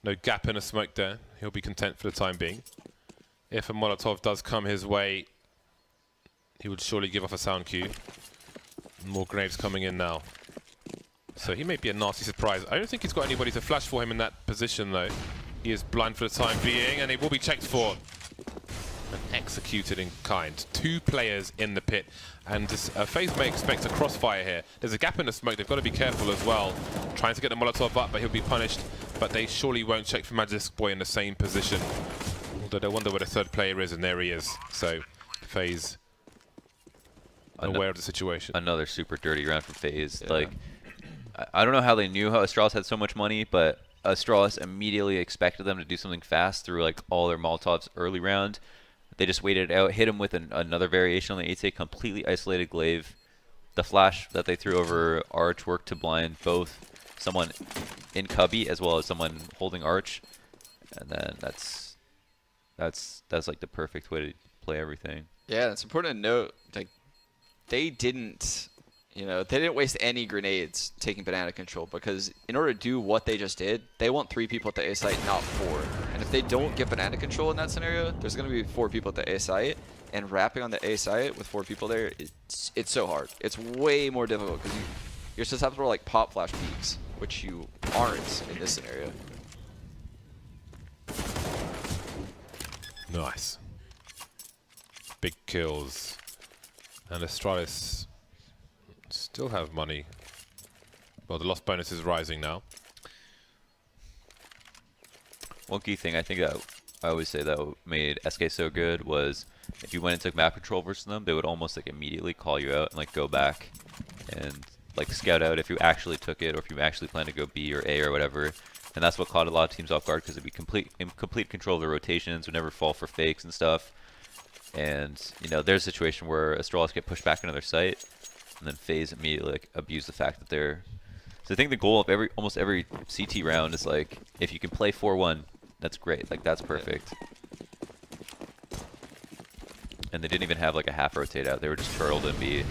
No gap in a smoke there. He'll be content for the time being. If a Molotov does come his way, he would surely give off a sound cue. More grenades coming in now. So he may be a nasty surprise. I don't think he's got anybody to flash for him in that position, though. He is blind for the time being, and he will be checked for and executed in kind. 2 players in the pit, and FaZe may expect a crossfire here. There's a gap in the smoke. They've got to be careful as well. Trying to get the Molotov up, but he'll be punished. But they surely won't check for Magisk Boy in the same position. Although they wonder where the 3rd player is, and there he is. So FaZe aware of the situation. Another super dirty round from FaZe. Yeah. Like, I don't know how they knew how Astralis had so much money, but Astralis immediately expected them to do something fast through like all their Molotovs early round. They just waited it out, hit him with another variation on the 8A, completely isolated Glaive. The flash that they threw over Arch worked to blind both someone in Cubby as well as someone holding Arch, and then that's like the perfect way to play everything. Yeah, it's important to note, like, they didn't waste any grenades taking banana control, because in order to do what they just did, they want 3 people at the A site, not 4. And if they don't get banana control in that scenario, there's going to be 4 people at the A site, and wrapping on the A site with 4 people there, it's so hard. It's way more difficult because you're susceptible to like pop flash peaks, which you aren't in this scenario. Nice. Big kills. And Astralis still have money. Well, the loss bonus is rising now. One key thing I think that I always say that made SK so good was if you went and took map control versus them, they would almost like immediately call you out and like go back and like scout out if you actually took it or if you actually plan to go B or A or whatever. And that's what caught a lot of teams off guard because it'd be in complete control of the rotations, would never fall for fakes and stuff. And you know, there's a situation where Astralis get pushed back into their site, and then FaZe immediately like abuse the fact that they're. So I think the goal of almost every CT round is like if you can play 4-1, that's great. Like that's perfect. And they didn't even have like a half rotate out. They were just turtled in B.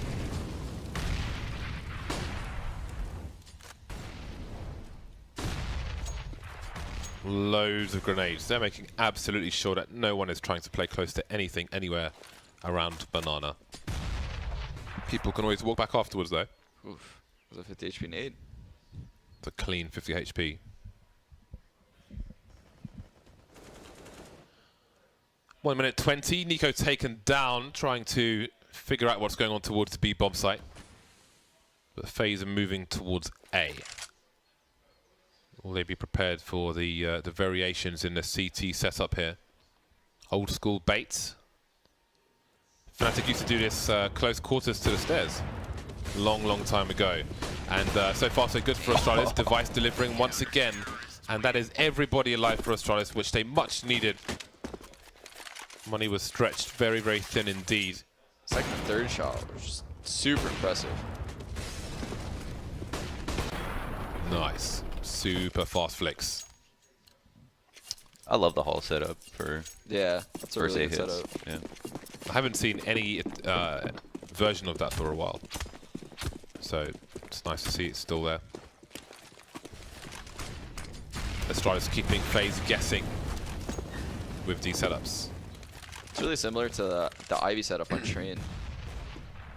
Loads of grenades. They're making absolutely sure that no one is trying to play close to anything anywhere around Banana. People can always walk back afterwards though. Oof. Was a 50 HP nade. It's a clean 50 HP. One minute 20. Nico taken down, trying to figure out what's going on towards the B bomb site. But FaZe are moving towards A. Will they be prepared for the variations in the CT setup here? Old school baits. Fnatic used to do this close quarters to the stairs. Long time ago. And so far so good for Astralis. Device delivering once again. And that is everybody alive for Astralis, which they much needed. Money was stretched very thin indeed. Second and third shot was just super impressive. Nice. Super fast flicks. I love the hall setup for Yeah, that's a first really A good hits. setup. Yeah. I haven't seen any version of that for a while. So it's nice to see it's still there. Astralis keeping Faze guessing with these setups. It's really similar to the Ivy setup on Train.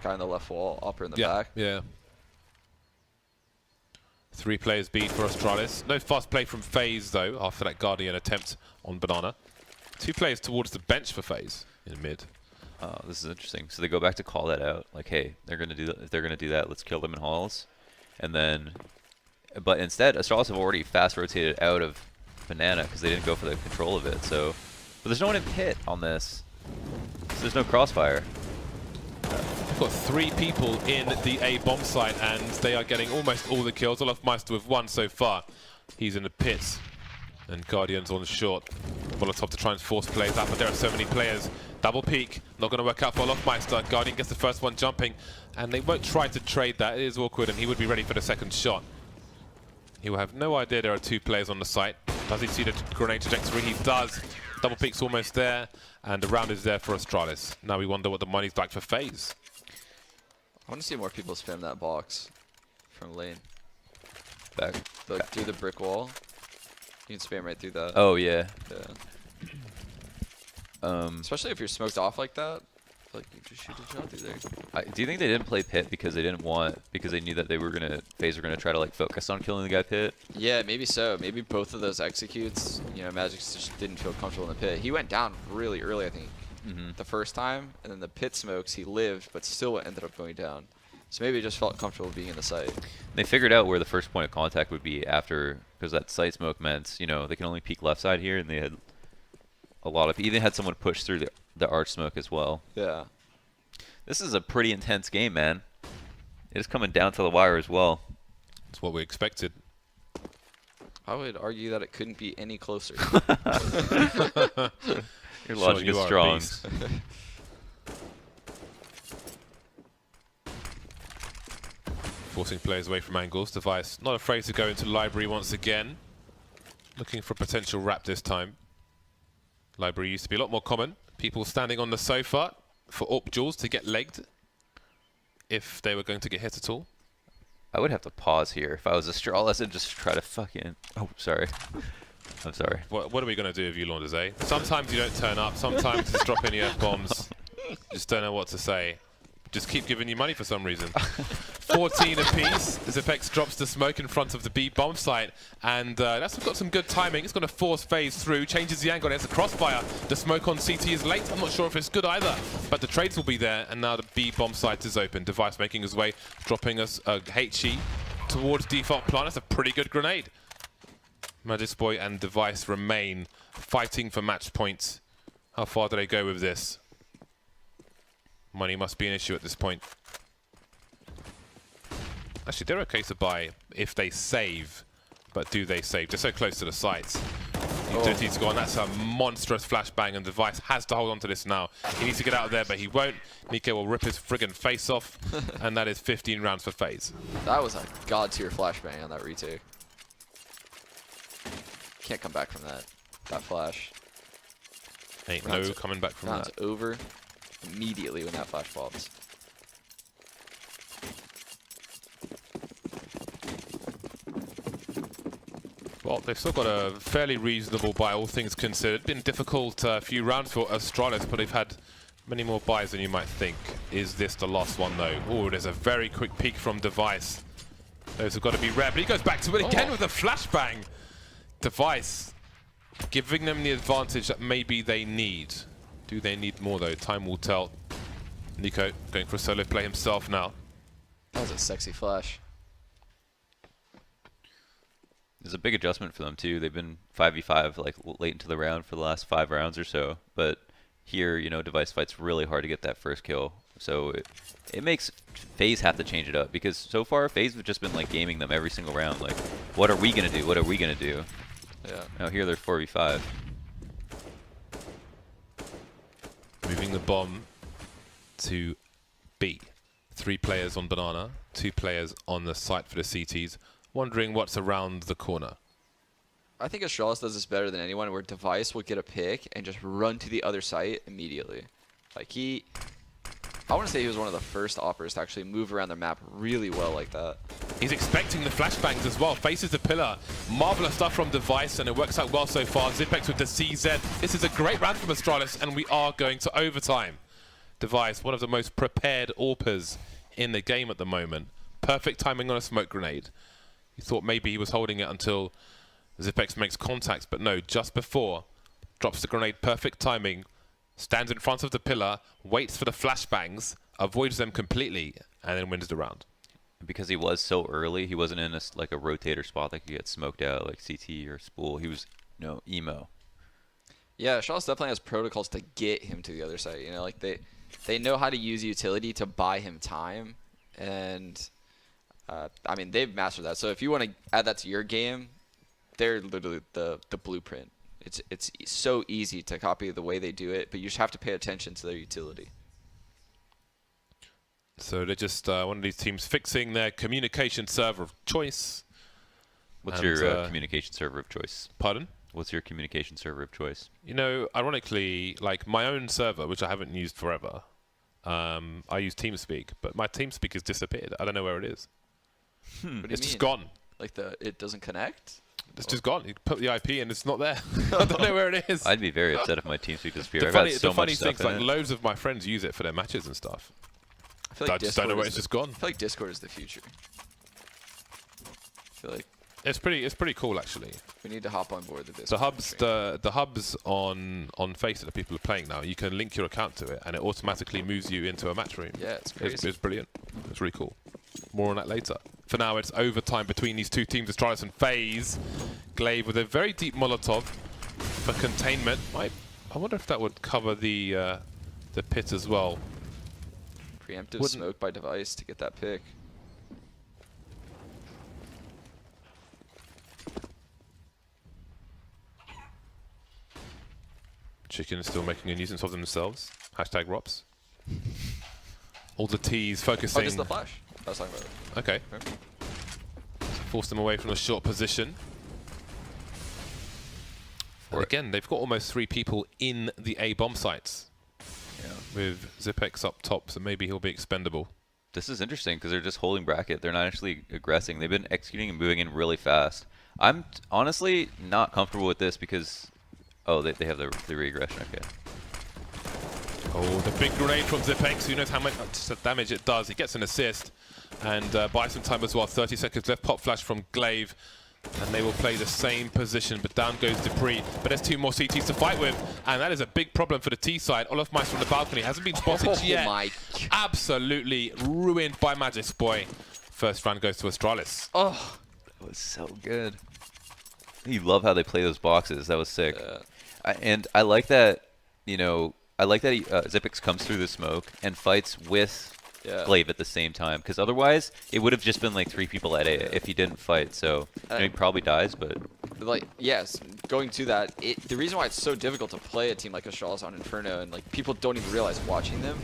Guy on the left wall, upper in the back. Yeah. 3 players beat for Astralis. No fast play from Faze though after that Guardian attempt on Banana. 2 players towards the bench for Faze in mid. This is interesting. So they go back to call that out, like, hey, they're gonna do that. If they're gonna do that, let's kill them in halls, and then, but instead, Astralis have already fast rotated out of Banana because they didn't go for the control of it. So, but there's no one in pit on this. So there's no crossfire. We've got 3 people in the A bomb site, and they are getting almost all the kills. Olofmeister with 1 so far. He's in the pits, and Guardian's on the short. Molotov to try and force plays out, but there are so many players. Double peek, not going to work out for Olofmeister. Guardian gets the first one jumping, and they won't try to trade that. It is awkward, and he would be ready for the second shot. He will have no idea there are 2 players on the site. Does he see the grenade trajectory? He does. Double peek's almost there, and the round is there for Astralis. Now we wonder what the money's like for Faze. I want to see more people spam that box from lane. Back. Like, through the brick wall. You can spam right through that. Oh yeah. Yeah. Especially if you're smoked off like that. Like, you just shoot a shot through there. Do you think they didn't play pit because they didn't want, because they knew that they were gonna, Faze were gonna try to like focus on killing the guy pit? Yeah, maybe so. Maybe both of those executes, you know, Magic just didn't feel comfortable in the pit. He went down really early, I think, the first time, and then the pit smokes, he lived, but still ended up going down. So maybe he just felt comfortable being in the site. They figured out where the first point of contact would be after, because that site smoke meant, you know, they can only peek left side here, and they had a lot of, even had someone push through the arch smoke as well. Yeah. This is a pretty intense game, man. It is coming down to the wire as well. That's what we expected. I would argue that it couldn't be any closer. Your logic you is are a strong. beast. Forcing players away from angles. Device not afraid to go into library once again. Looking for a potential wrap this time. Library used to be a lot more common. People standing on the sofa for AWP duels to get legged if they were going to get hit at all. I would have to pause here if I was Astralis and just try to fucking... Oh, sorry. I'm sorry. What are we going to do with you, Launders, eh? Sometimes you don't turn up. Sometimes just drop any F-bombs. Just don't know what to say. Just keep giving you money for some reason. 14 apiece. Zipex drops the smoke in front of the B bomb site, and that's got some good timing. It's going to force Faze through, changes the angle. There's a crossfire. The smoke on CT is late. I'm not sure if it's good either, but the trades will be there, and now the B bomb site is open. Device making his way, dropping us a HE towards default plant. That's a pretty good grenade. Magisboy and Device remain fighting for match points. How far do they go with this? Money must be an issue at this point. Actually, they're okay to buy if they save, but do they save? They're so close to the sites. Utility to go on. That's a monstrous flashbang, and Device has to hold on to this now. He needs to get out of there, but he won't. Nico will rip his friggin' face off, and that is 15 rounds for Faze. That was a god tier flashbang on that retake. Can't come back from that. That flash. Ain't Round's no coming back from Round's that. over immediately when that flash pops. Well, they've still got a fairly reasonable buy, all things considered. Been difficult few rounds for Astralis, but they've had many more buys than you might think. Is this the last one, though? Oh, there's a very quick peek from Device. Those have got to be rare, but he goes back to it again with a flashbang. Device giving them the advantage that maybe they need. Do they need more, though? Time will tell. Nico going for a solo play himself now. That was a sexy flash. There's a big adjustment for them too. They've been 5v5 like late into the round for the last 5 rounds or so. But here, you know, Device fights really hard to get that first kill. So it makes Faze have to change it up, because so far Faze have just been like gaming them every single round. Like, what are we gonna do? What are we gonna do? Yeah. Now here they're 4v5. Moving the bomb to B. 3 players on Banana, 2 players on the site for the CTs. Wondering what's around the corner. I think Astralis does this better than anyone, where Device will get a pick and just run to the other site immediately. Like, he I want to say he was one of the first operators to actually move around the map really well like that. He's expecting the flashbangs as well. Faces the pillar. Marvelous stuff from Device, and it works out well so far. Zipex with the CZ. This is a great round from Astralis, and we are going to overtime. Device, one of the most prepared AWPers in the game at the moment. Perfect timing on a smoke grenade. You thought maybe he was holding it until Zipex makes contact, but no, just before. Drops the grenade, perfect timing. Stands in front of the pillar, waits for the flashbangs, avoids them completely, and then wins the round. Because he was so early, he wasn't in like a rotator spot that could get smoked out like CT or Spool. He was, emo. Yeah, Astralis definitely has protocols to get him to the other side. You know, like they know how to use utility to buy him time, and I mean they've mastered that. So if you want to add that to your game, they're literally the blueprint. It's so easy to copy the way they do it, but you just have to pay attention to their utility. So they're just one of these teams fixing their communication server of choice. What's your communication server of choice? Pardon? What's your communication server of choice? You know, ironically, like my own server, which I haven't used forever, I use TeamSpeak, but my TeamSpeak has disappeared. I don't know where it is. It's just gone. Like it doesn't connect? It's just gone. You put the IP and it's not there. I don't know where it is. I'd be very upset if my TeamSpeak disappeared. The funny thing is, like, loads of my friends use it for their matches and stuff. I feel like I just don't know where it's just gone. I feel like Discord is the future. I feel like it's pretty cool actually. We need to hop on board the Discord. The hubs on Faze that people are playing now. You can link your account to it, and it automatically moves you into a match room. Yeah, it's crazy. It's brilliant. It's really cool. More on that later. For now, it's overtime between these two teams, Astralis and Faze. Glaive with a very deep Molotov for containment. I wonder if that would cover the pit as well. Preemptive smoke by Device to get that pick. Chicken is still making a nuisance of themselves. Hashtag Rops. All the T's focusing. Oh, just the flash. I was talking about it. Okay. Force them away from a short position. And again, they've got almost 3 people in the A bomb sites. Yeah. With Zipex up top, so maybe he'll be expendable. This is interesting because they're just holding bracket. They're not actually aggressing. They've been executing and moving in really fast. I'm honestly not comfortable with this because, oh, they have the regression. Okay. Oh, the big grenade from Zipex. Who knows how much damage it does. He gets an assist and buys some time as well. 30 seconds left. Pop flash from Glaive. And they will play the same position, but down goes Dupree. But there's 2 more CTs to fight with, and that is a big problem for the T side. Olaf Meister from the balcony hasn't been spotted yet. My. Absolutely ruined by Magic's boy. First round goes to Astralis. Oh, that was so good. You love how they play those boxes. That was sick. And I like that, I like that Zipex comes through the smoke and fights with Glaive at the same time, because otherwise it would have just been like 3 people at A if he didn't fight. So he probably dies, but like, yes, going to that, the reason why it's so difficult to play a team like Astralis on Inferno, and like people don't even realize watching them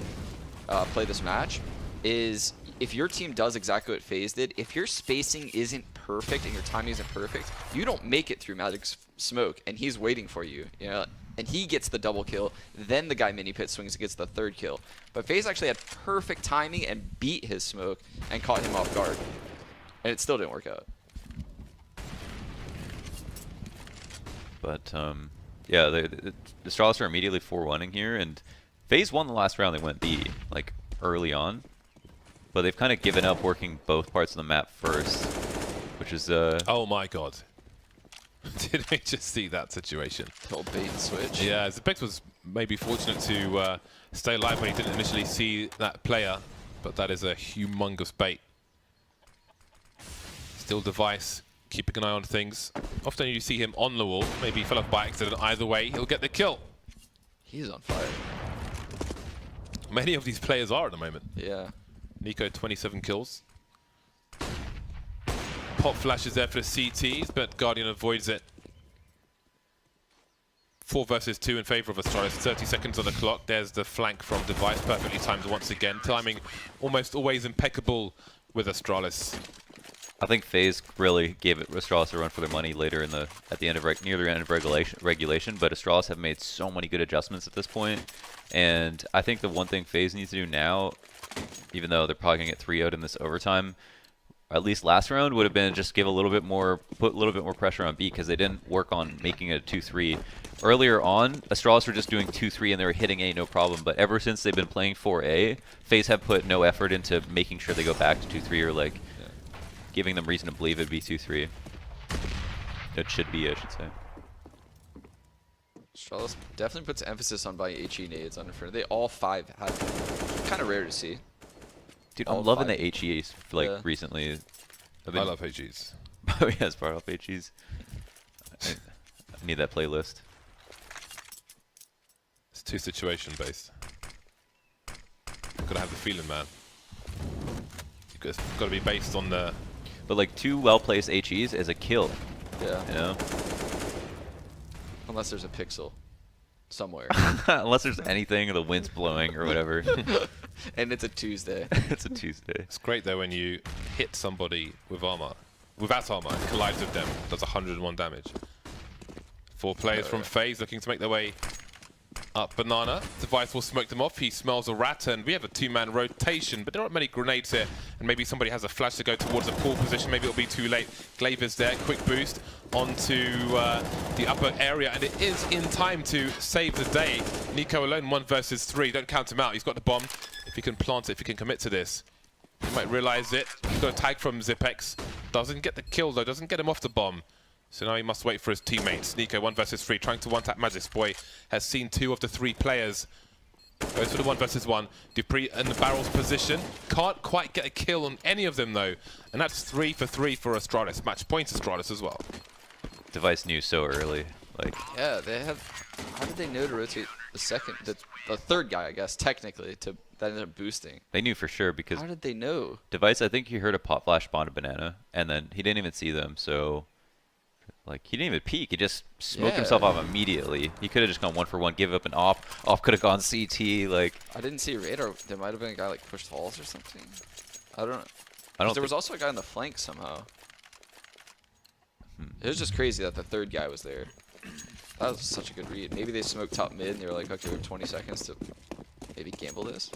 play this match, is if your team does exactly what Faze did, if your spacing isn't perfect and your timing isn't perfect, you don't make it through Magic's smoke, and he's waiting for you. And he gets the double kill, then the guy mini pit swings and gets the 3rd kill. But Faze actually had perfect timing and beat his smoke and caught him off guard. And it still didn't work out. But yeah, the Astralis are immediately 4-1-ing here, and Faze won the last round. They went B like early on, but they've kind of given up working both parts of the map first, which is oh my god. Did we just see that situation? Old bait and switch. Yeah, Zipex was maybe fortunate to stay alive when he didn't initially see that player, but that is a humongous bait. Still Device, keeping an eye on things. Often you see him on the wall. Maybe he fell off by accident. Either way, he'll get the kill. He's on fire. Many of these players are at the moment. Yeah. Nico, 27 kills. Pop flash is there for the CTs, but Guardian avoids it. 4 versus 2 in favor of Astralis. 30 seconds on the clock. There's the flank from Device, perfectly timed once again. Timing almost always impeccable with Astralis. I think Faze really gave Astralis a run for their money later in the near the end of regulation. But Astralis have made so many good adjustments at this point, and I think the one thing Faze needs to do now, even though they're probably gonna get 3-0'd in this overtime, at least last round would have been just give a little bit more, put a little bit more pressure on B, because they didn't work on making it a 2-3. Earlier on, Astralis were just doing 2-3 and they were hitting A no problem, but ever since they've been playing 4A, FaZe have put no effort into making sure they go back to 2-3 or like giving them reason to believe it'd be 2-3. It should be, I should say. Astralis definitely puts emphasis on buying HE nades on Inferno. They all 5 have, kind of rare to see. Dude, all I'm loving 5. the HEs like recently. I love HEs. Oh yeah, it's part of HEs. I need that playlist. It's too situation based. Gotta have the feeling, man. It's gotta be based on the. But like 2 well-placed HEs is a kill. Yeah. You know. Unless there's a pixel somewhere. Unless there's anything, the wind's blowing or whatever. And it's a Tuesday. It's a Tuesday. It's great though when you hit somebody with armor, without armor, and collides with them. Does 101 damage. 4 players from FaZe looking to make their way up Banana. Device will smoke them off. He smells a rat, and we have a 2-man rotation, but there aren't many grenades here, and maybe somebody has a flash to go towards a pool position. Maybe it'll be too late. Glaver's there. Quick boost onto the upper area, and it is in time to save the day. Nico alone, 1 versus 3. Don't count him out. He's got the bomb. If he can plant it, if he can commit to this, he might realize it. He's got a tag from Zipex. Doesn't get the kill, though. Doesn't get him off the bomb. So now he must wait for his teammates. Nico, 1 versus 3, trying to one-tap Magic's Boy. Has seen 2 of the 3 players. Goes for the 1 versus 1. Dupree in the barrel's position. Can't quite get a kill on any of them, though. And that's 3 for 3 for Astralis. Match points Astralis as well. Device knew so early. Like. Yeah, they have. How did they know to rotate the second, the third guy, I guess, technically, to that ended up boosting? They knew for sure because. How did they know? Device, I think he heard a pop flash spawn a banana, and then he didn't even see them, so. Like, he didn't even peek. He just smoked himself off immediately. He could have just gone 1 for 1, give up an off. Off could have gone CT. Like, I didn't see radar. There might have been a guy like pushed halls or something. I don't know. There was also a guy on the flank somehow. It was just crazy that the third guy was there. That was such a good read. Maybe they smoked top mid and they were like, okay, we have 20 seconds to maybe gamble this.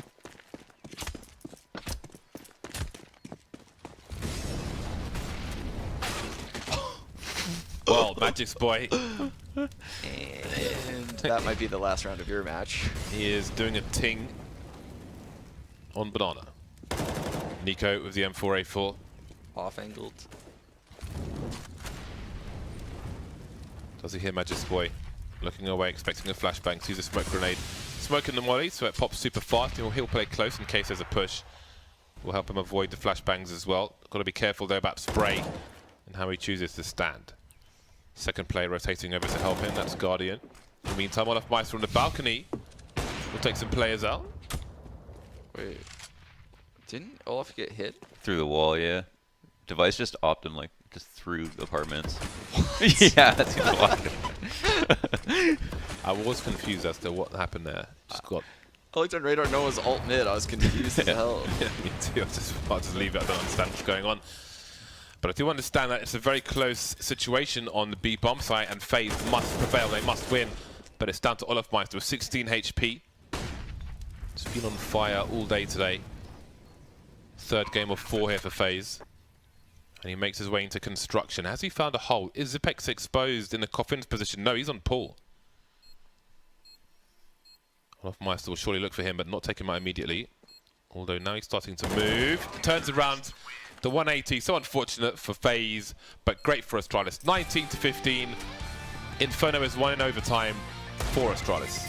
Well, Magic's Boy. And that might be the last round of your match. He is doing a ting on Banana. Nico with the M4A4. Off-angled. Does he hear Magic's Boy? Looking away, expecting a flashbang. Sees a smoke grenade. Smoking the molly, so it pops super fast. He'll play close in case there's a push. Will help him avoid the flashbangs as well. Got to be careful though about spray and how he chooses to stand. Second player rotating over to help him. That's Guardian. In the meantime, Olaf Meister on the balcony will take some players out. Wait. Didn't Olaf get hit? through the wall, yeah. Device just opted him, like, just through the apartments. Yeah, that's I was confused as to what happened there. Just got. I looked on radar, no one was alt mid. I was confused as hell. Yeah, me too. I'll just leave it. I don't understand what's going on. But I do understand that it's a very close situation on the B bomb site, and FaZe must prevail. They must win. But it's down to Olaf Meister with 16 HP. It's been on fire all day today. Third game of 4 here for FaZe. And he makes his way into construction. Has he found a hole? Is Zipex exposed in the coffin's position? No, he's on pool. Olaf Meister will surely look for him, but not take him out immediately. Although now he's starting to move. Turns around the 180. So unfortunate for FaZe, but great for Astralis. 19-15. Inferno is won in overtime for Astralis.